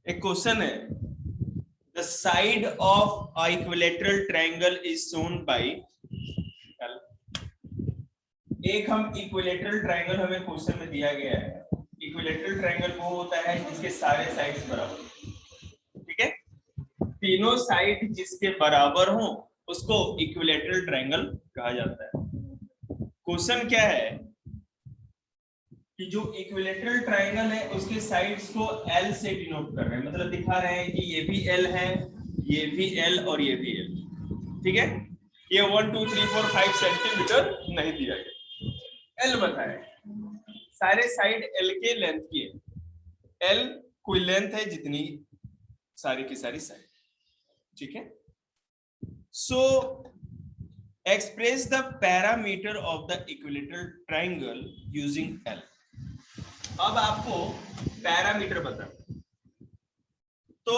एक क्वेश्चन है, the side of a equilateral triangle is shown by. एक हम इक्विलैटरल ट्रायंगल हमें क्वेश्चन में दिया गया है। इक्विलैटरल ट्रायंगल वो होता है जिसके सारे साइड्स बराबर, ठीक है, तीनों साइड जिसके बराबर हो उसको इक्विलैटरल ट्रायंगल कहा जाता है। क्वेश्चन क्या है कि जो इक्विलैटरल ट्रायंगल है उसके साइड्स को L से डिनोट कर रहे हैं, मतलब दिखा रहे हैं कि ये भी L है, ये भी L और ये भी L, ठीक है। ये 1 2 3 4 5 सेंटीमीटर नहीं दिया गया, L बताया, सारे साइड L के लेंथ की है, L कोई लेंथ है जितनी सारी की सारी साइड, ठीक है। So express the parameter of the equilateral triangle using L। अब आपको पैरामीटर बताना, तो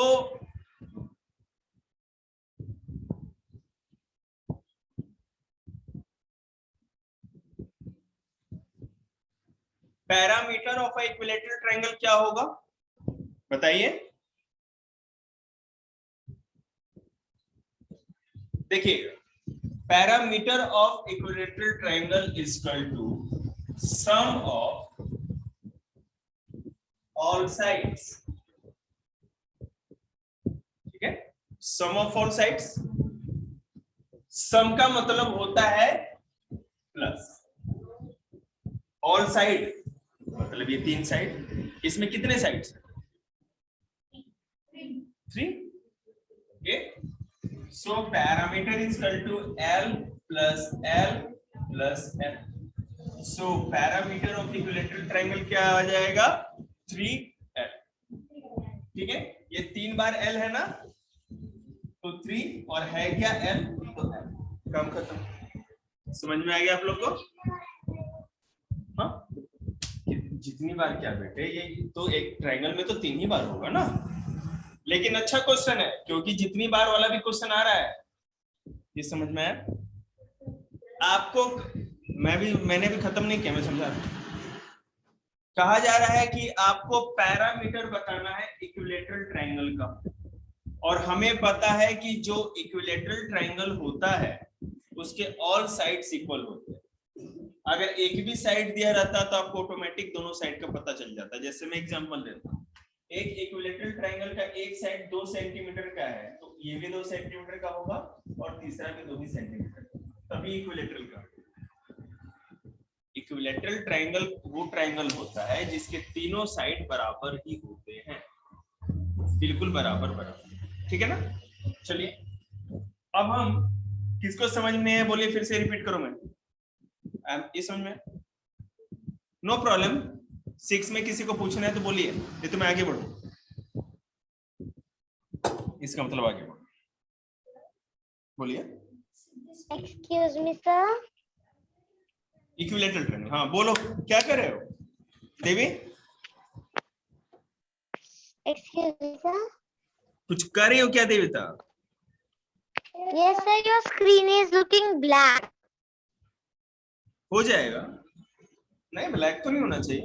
parameter of a equilateral triangle क्या होगा बताइए। देखिए, parameter of equilateral triangle is equal to sum of all sides, ठीक है, sum of all sides. Sum का मतलब होता है प्लस, ऑल साइड मतलब ये तीन साइड, इसमें कितने sides? 3, okay. So parameter is equal to L plus L plus L। So parameter of equilateral triangle क्या आ जाएगा? 3L, ठीक है। ये 3 बार L है ना, तो 3 और है क्या L, तो L, काम खत्म। समझ में आ गया आप लोग को? हाँ, जितनी बार क्या बेटे, ये तो एक ट्रायंगल में तो 3 ही बार होगा ना, लेकिन अच्छा क्वेश्चन है क्योंकि जितनी बार वाला भी क्वेश्चन आ रहा है, ये समझ में आया आपको? मैंने भी खत्म नहीं किया, मैं समझा। कहा जा रहा है कि आपको पैरामीटर बताना है इक्विलैटरल ट्रायंगल का, और हमें पता है कि जो इक्विलैटरल ट्रायंगल होता है उसके ऑल साइड्स इक्वल होते हैं। अगर एक भी साइड दिया रहता तो आपको ऑटोमेटिक दोनों साइड का पता चल जाता। जैसे मैं एग्जांपल देता हूँ, एक इक्विलैटरल ट्रायंगल का एक साइड 2 सेंटीमीटर का है, तो ये भी 2 सेंटीमीटर का होगा और तीसरा भी 2 ही सेंटीमीटर, तभी इक्विलैटरल का। इक्विलैटरल ट्रायंगल वो ट्रायंगल होता है जिसके तीनों साइड बराबर ही होते हैं, बिल्कुल बराबर बराबर, ठीक है ना। चलिए, अब हम किसको समझ में है बोलिए, फिर से रिपीट करो। मैं ये समझ में, नो प्रॉब्लम। 6 में किसी को पूछना है तो बोलिए, ये तो मैं आगे बढ़ू, इसका मतलब आगे बढ़ो, बोलिए। Excuse me sir. Equilateral triangle, हाँ बोलो, क्या कर रहे हो देवी? Excuse me sir. कुछ कर रही हो क्या Devita? Yes sir, your screen is looking black. हो जाएगा, नहीं ब्लैक तो नहीं होना चाहिए,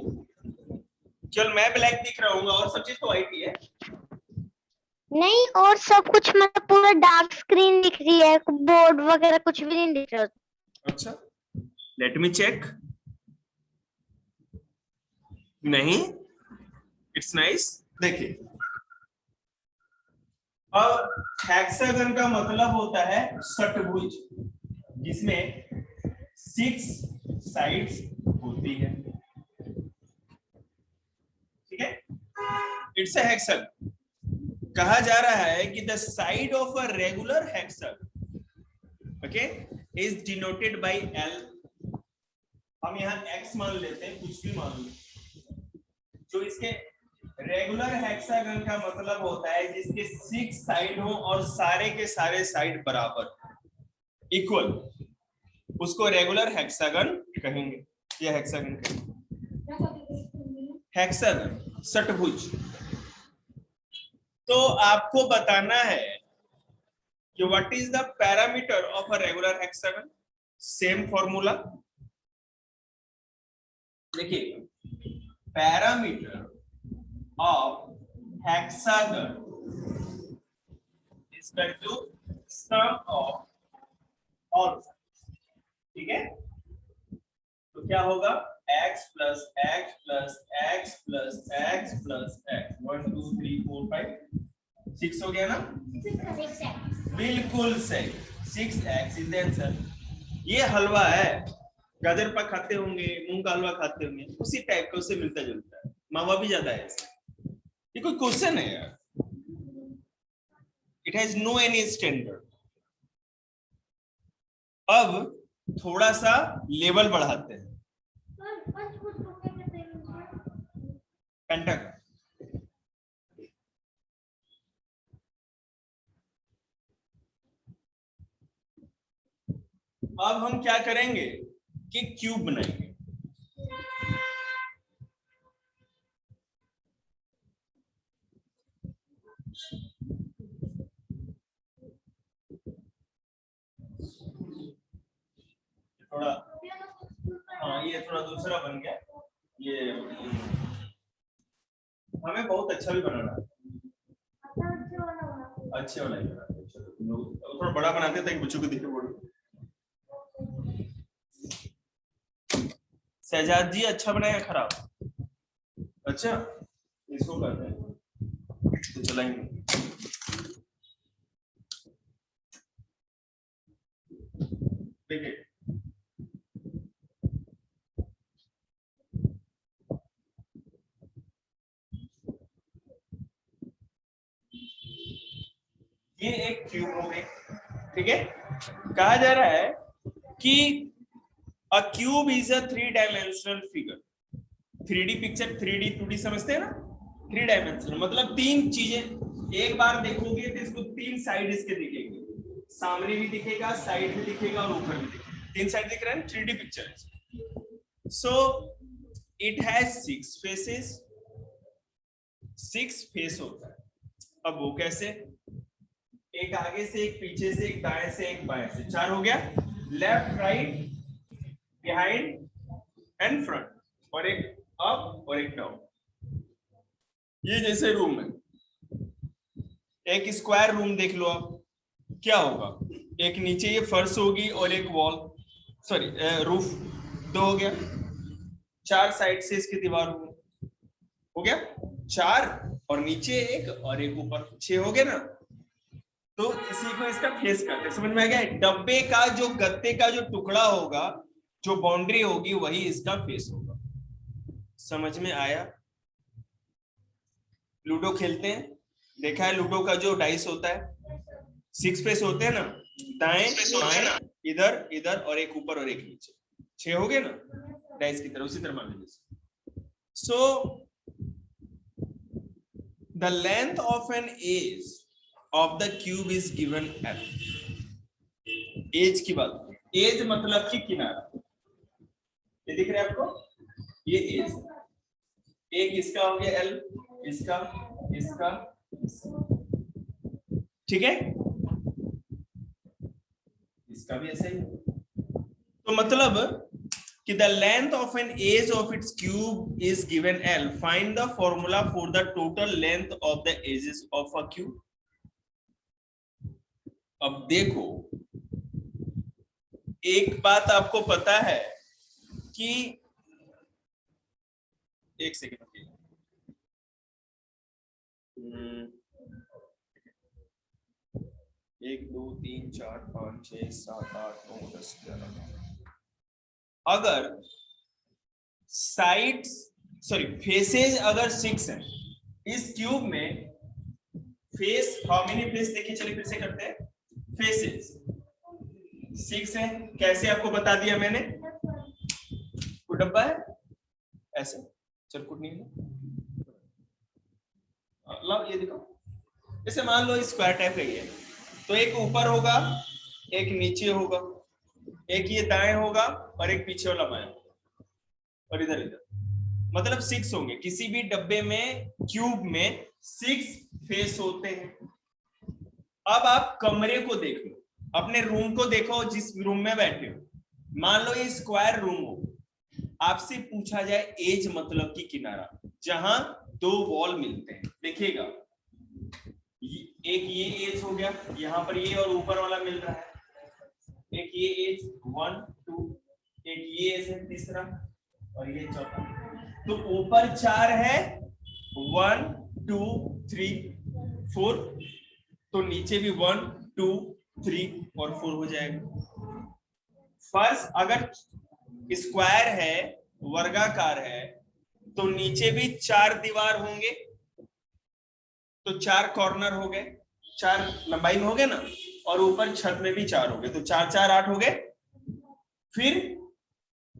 चल मैं ब्लैक दिख रहा हूँ और सब चीज तो व्हाइट ही है। नहीं, और सब कुछ मतलब पूरा डार्क स्क्रीन दिख रही है, बोर्ड वगैरह कुछ भी नहीं दिख रहा। अच्छा, लेट मी चेक। नहीं, इट्स नाइस। देखिए, अब हेक्सागन का मतलब होता है षटभुज, जिसमें 6 साइड्स होती है, ठीक है। It's a hexagon. कहा जा रहा है कि the side of a regular hexagon, okay, is denoted by L। हम यहाँ x मान लेते हैं, कुछ भी मान लो, जो इसके रेगुलर हेक्सागन का मतलब होता है जिसके 6 साइड हो और सारे के सारे साइड बराबर इक्वल, उसको रेगुलर हेक्सागन कहेंगे, या हेक्सागन कहेंगे, हेक्सागन षटभुज। तो आपको बताना है कि what is the parameter of a regular hexagon. Same formula, देखिए, parameter of hexagon is equal to sum of all sides, ठीक है। तो क्या होगा x plus x plus x plus x plus x 1 2 3 4 5 6 हो गया ना, बिल्कुल सही 6x इज द आंसर। ये हलवा है, गाजर पाक खाते होंगे, मूंग का हलवा खाते होंगे, उसी टाइप का, उससे मिलता जुलता है, मावा भी ज्यादा है। ये कोई क्वेश्चन है यार, it has no any standard. अब थोड़ा सा लेवल बढ़ाते हैं, पेंटागन। अब हम क्या करेंगे कि क्यूब बनाएंगे। थोड़ा हाँ, ये थोड़ा दूसरा बन गया, ये हमें बहुत अच्छा भी बनाना है, अच्छे वाला ही बनाते हैं। चलो तुम लोग थोड़ा बड़ा बनाते हैं ताकि बच्चों को दिखे बड़ा। शहजाद जी अच्छा बनाया खराब? अच्छा, इसको करते हैं तो चलाएंगे। देखिए ये एक क्यूब हो गई, ठीक है। कहा जा रहा है कि अ cube is a 3 dimensional figure. 3D picture, 3D 2D समझते हैं ना, 3 डायमेंशनल मतलब तीन चीजें एक बार देखोगे तो इसको तीन साइड इसके दिखेंगे, सामने भी दिखेगा, साइड भी दिखेगा और ऊपर भी दिखेगा, तीन साइड दिख रहा है, 3D पिक्चर है। So it has 6 faces, 6 face होता है। अब वो कैसे? एक आगे से, एक पीछे से, एक दाएं से, एक बाएं से, 4 हो गया। Left, right, behind and front, और एक अप और एक डाउन। ये जैसे रूम है, एक स्क्वायर रूम देख लो आप, क्या होगा, एक नीचे ये फर्श होगी और एक वॉल, सॉरी रूफ, 2 हो गया। 4 साइड से इसकी दीवार हो गया, 4 और नीचे एक और एक ऊपर, 6 हो गया ना। तो इसी को इसका फेस कहते हैं, समझ में आ गया? डब्बे का जो गत्ते का जो टुकड़ा होगा, जो बाउंड्री होगी, वही इसका फेस होगा। समझ में आया? लूडो खेलते हैं, देखा है लूडो का जो डाइस होता है, 6 फेस होते हैं ना, दाएं बाएं इधर इधर और एक ऊपर और एक नीचे, 6 हो गए ना डाइस की तरह, उसी तरह मान लीजिए। So the length of an edge of the cube is given L। Edge की बात, एज मतलब कि किनारा, ये दिख रहा है आपको, ये एज, एक इसका हो गया L, इसका, इसका, ठीक है, इसका भी ऐसा ही। तो मतलब कि the length of an edge of its cube is given L. Find the formula for the total length of the edges of a cube. अब देखो, एक बात आपको पता है कि, एक सेकेंड, 1 2 3 4 5 6 7 8 9 10 11। अगर साइड्स, सॉरी फेसेज अगर 6 है इस क्यूब में, फेस, हाउ मेनी फेस देखिए, चलिए फिर से करते हैं। फेसेज 6 है, कैसे आपको बता दिया मैंने, कोई डब्बा है ऐसे, चरकुट नहीं है, लो ये देखो, इसे मान लो स्क्वायर टाइप है ये, तो एक ऊपर होगा, एक नीचे होगा, एक ये दाएं होगा और एक पीछे वाला बाएं, और इधर इधर, मतलब 6 होंगे। किसी भी डब्बे में, क्यूब में 6 फेस होते हैं। अब आप कमरे को देख लो, अपने रूम को देखो, जिस रूम में बैठे हो, मान लो ये स्क्वायर रूम हो, आपसे पूछा जाए एज मतलब कि किनारा, जहां 2 वॉल मिलते हैं, देखिएगा, एक ये एज हो गया, यहाँ पर ये और ऊपर वाला मिल रहा है, एक ये एज 1 2, एक ये एज है तीसरा और ये चौथा। तो ऊपर 4 है 1 2 3 4, तो नीचे भी 1 2 3 और 4 हो जाएगा। फर्स्ट अगर स्क्वायर है, वर्गाकार है, तो नीचे भी 4 दीवार होंगे, तो 4 कॉर्नर हो गए, 4 लंबाई में हो गए ना, और ऊपर छत में भी 4 हो गए, तो 4 4 8 हो गए। फिर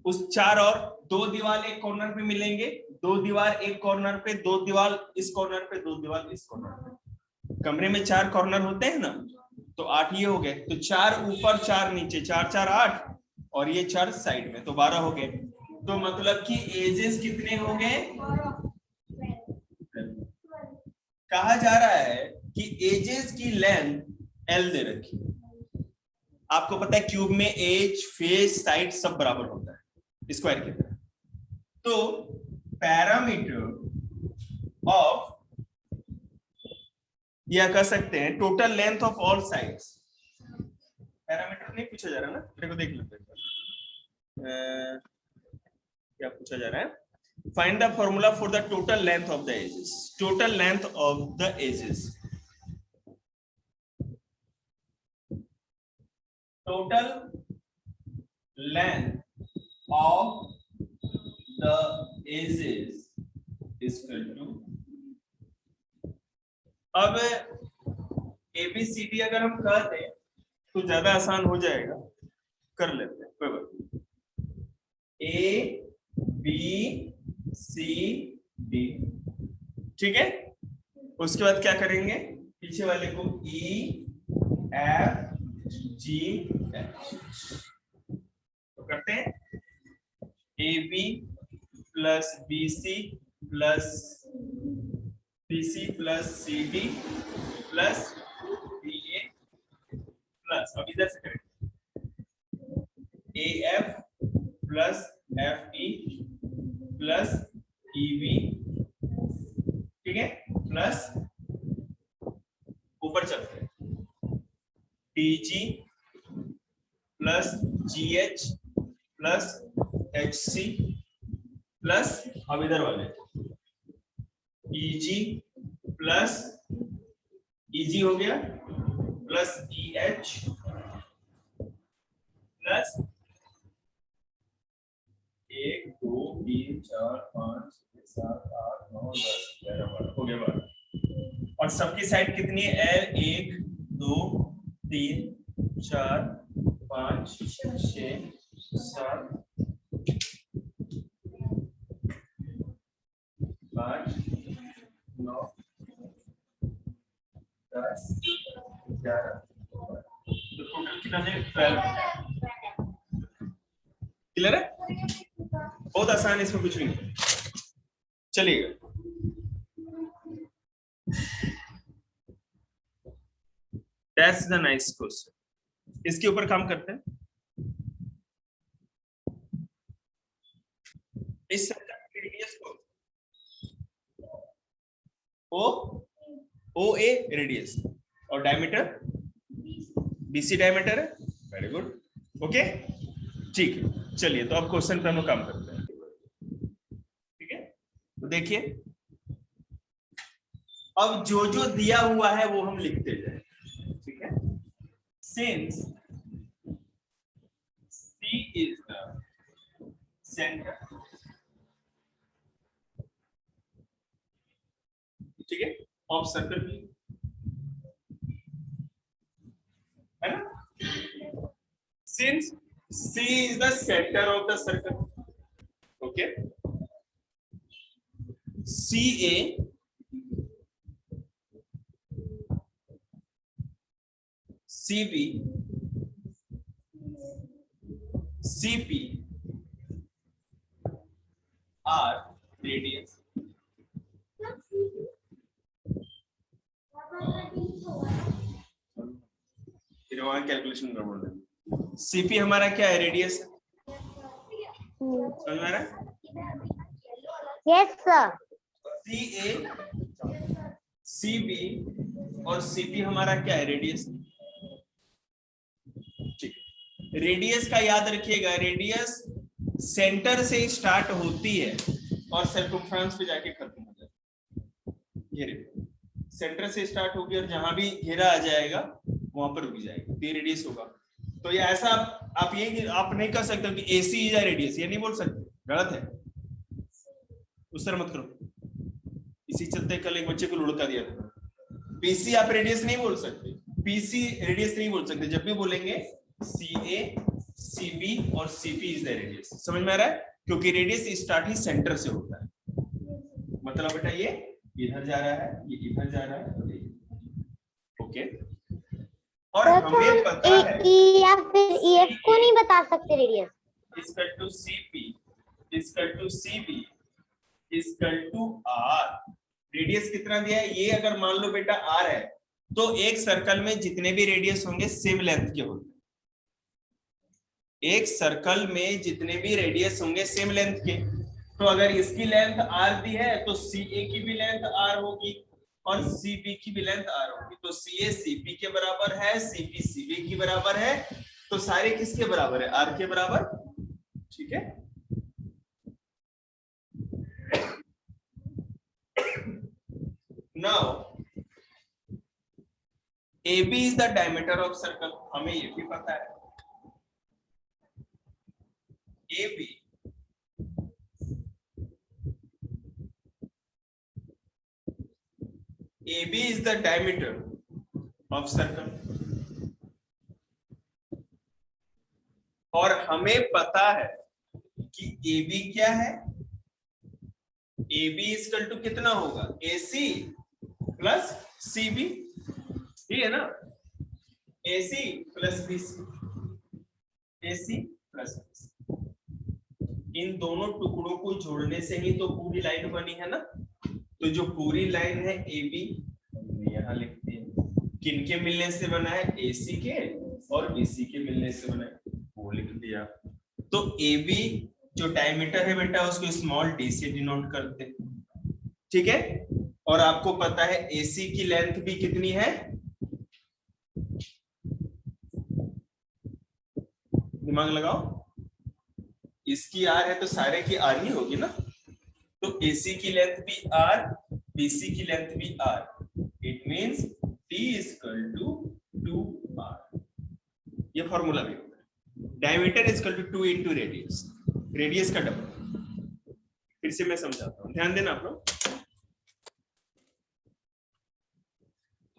उस 4 और 2 दीवार एक कॉर्नर पे मिलेंगे, 2 दीवार एक कॉर्नर पे, 2 दीवार इस कॉर्नर पे, 2 दीवार इस कॉर्नर पे। कमरे में 4 कॉर्नर होते हैं ना, तो 8 ये हो गए, तो 4 ऊपर 4 नीचे, 4 4 8, और ये 4 साइड में, तो 12 हो गए। तो मतलब कि एजेस कितने हो गए? कहा जा रहा है कि एजेस की लेंथ L दे रखी। आपको पता है क्यूब में एज, फेस, साइड सब बराबर होता है स्क्वायर की तरह। तो पैरामीटर ऑफ, या कह सकते हैं total length of all sides, parameter नहीं पूछा जा रहा ना, मेरे को देख लेते हैं क्या पूछा जा रहा है। Find the formula for the total length of the edges. Total length of the edges. Total length of the edges is equal to, अब ABCD अगर हम कर दें तो ज्यादा आसान हो जाएगा, कर लेते हैं, कोई बात नहीं। ABCD, ठीक है। उसके बाद क्या करेंगे, पीछे वाले को EFGH तो करते हैं, AB plus BC plus BC plus CD plus BA plus, अब इधर से करेंगे AF plus FE plus EB, ठीक है, प्लस ऊपर चलते हैं DG plus GH plus HC plus, अब इधर वाले EG प्लस EG हो गया प्लस EH प्लस 1 2 3 4 5 6 7 8 9 10 11 12 हो गया 12। और सबकी साइड कितनी है? L 1 2 3 4 5 6 7 8 9 10 11, तो टोटल कितना है? 12। क्लियर है? बहुत आसान है, इसमें कुछ भी नहीं। चलिएगा, दैट्स द नाइस क्वेश्चन, इसके ऊपर काम करते हैं। इस रेडियस को OA रेडियस और डायमीटर BC डायमीटर है। वेरी गुड, ओके, ठीक है। चलिए, तो अब क्वेश्चन पे हम लोग काम करते हैं, ठीक है। तो देखिए, अब जो जो दिया हुआ है वो हम लिखते जाए, ठीक है। Since C is the center, ठीक है, ऑफ सर्कल, है ना। Since C is the center of the circle, okay, CA CB CP are radius, फिर वहां कैलकुलेशन गड़बड़ है। CP हमारा क्या है? रेडियस, समझ में आ रहा है? Yes sir. CA CB और CP हमारा क्या है, रेडियस। ठीक, रेडियस का याद रखिएगा, रेडियस सेंटर से स्टार्ट होती है और सर्कमफ्रेंस पे जाके खत्म हो जाती है। ये सेंटर से स्टार्ट होगी और जहां भी घेरा आ जाएगा वहां पर रुक जाएगी, तो ये रेडियस होगा। तो ये ऐसा आप ये आप नहीं कर सकते कि AC इज रेडियस, ये नहीं बोल सकते, गलत है, उस तरह मत करो। इसी चलते कल एक बच्चे को लुढ़का दिया था। PC आप रेडियस नहीं बोल सकते, PC रेडियस नहीं बोल सकते, जब भी बोलेंगे CA CB और CP इज द रेडियस। समझ में आ रहा है, क्योंकि रेडियस स्टार्ट ही सेंटर से होता है। मतलब बेटा ये इधर जा रहा है, ये इधर जा रहा है, ओके। और हमें पता है E या फिर EF को नहीं बता सकते radius. Equal to CP equal to CB equal to R। Radius कितना दिया है, ये अगर मान लो बेटा R है तो एक सर्कल में जितने भी रेडियस होंगे सेम लेंथ के होंगे। एक सर्कल में जितने भी रेडियस होंगे सेम लेंथ के। तो अगर इसकी लेंथ R दी है तो CA की भी लेंथ R होगी और CB की भी लेंथ R होगी। तो CA CP के बराबर है, CP CB की बराबर है, तो सारे किसके बराबर है, R के बराबर। ठीक है, now AB is the diameter of circle, हमें ये भी पता है। AB is the diameter of circle और हमें पता है कि AB क्या है, AB इक्वल टू कितना होगा, AC प्लस CB, ठीक है ना, AC plus BC, AC plus BC। इन दोनों टुकड़ों को जोड़ने से ही तो पूरी लाइन बनी है ना। तो जो पूरी लाइन है AB यहाँ लिखते हैं, किनके मिलने से बना है, AC के और BC के मिलने से बना है, वो लिख दिया। तो AB जो डायमीटर है बेटा उसको स्मॉल d से डिनोट करते हैं, ठीक है। और आपको पता है AC की लेंथ भी कितनी है, दिमाग लगाओ, इसकी R है तो सारे की R ही होगी ना। तो AC की लेंथ भी R, BC की लेंथ भी R, it means D equal to 2R। ये फॉर्मूला भी होता है, diameter equal to 2 into radius, radius का डबल। फिर से मैं समझाता हूँ, ध्यान देना आप लोग।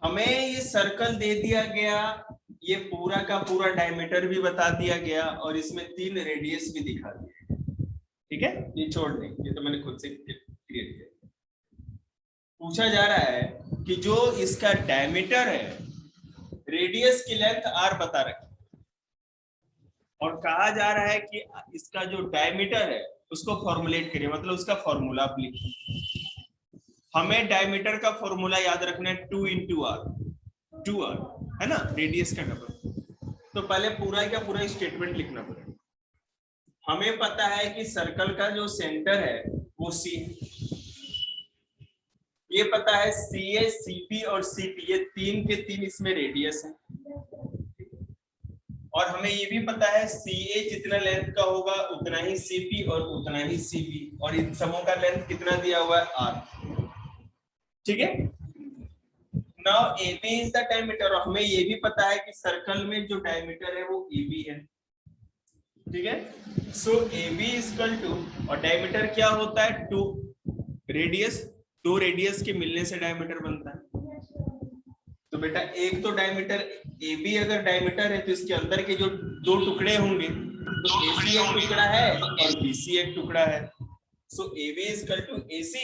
हमें ये सर्कल दे दिया गया, ये पूरा का पूरा डायमीटर भी बता दिया गया और इसमें 3 रेडियस भी दिखा दिया, ठीक है। ये छोड़ दें, ये तो मैंने खुद से क्रिएट किया। पूछा जा रहा है कि जो इसका डायमीटर है, रेडियस की लेंथ R बता रखी और कहा जा रहा है कि इसका जो डायमीटर है उसको फॉर्मुलेट करिए, मतलब उसका फॉर्मूला आप लिखिए। हमें डायमीटर का फॉर्मूला याद रखना है 2 इंटू R, 2R है ना, रेडियस का डबल। तो पहले पूरा का पूरा स्टेटमेंट लिखना पड़ेगा। हमें पता है कि सर्कल का जो सेंटर है वो C है, ये पता है CA CP और CP ये 3 के 3 इसमें रेडियस है, और हमें ये भी पता है CA जितना लेंथ का होगा उतना ही CP और उतना ही CB, और इन सबों का लेंथ कितना दिया हुआ है R, ठीक है। Now AB is the diameter, और हमें ये भी पता है कि सर्कल में जो डायमीटर है वो AB है, ठीक है। सो AB इक्वल टू, और डायमीटर क्या होता है, 2 रेडियस, 2 रेडियस के मिलने से डायमीटर बनता है। तो बेटा एक तो डायमीटर AB अगर डायमीटर है तो इसके अंदर के जो 2 टुकड़े होंगे, तो AC एक टुकड़ा है और BC एक टुकड़ा है। So AB equal to AC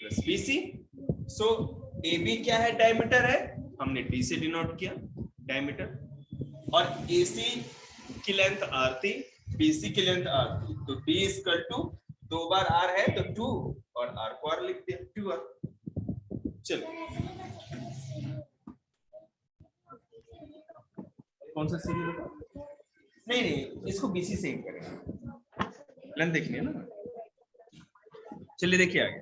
plus BC। So AB क्या है, डायमीटर है, हमने D से डिनोट किया डायमीटर, और AC की लेंथ R थी, BC की लेंथ R थी, तो D इक्वल टू 2 बार R है तो 2 और R को R लिख दिया 2R। चलो कौन सा सीधी बता, नहीं इसको BC से ही करेंगे, लेंथ देखनी है ना। चलिए देखिए आगे,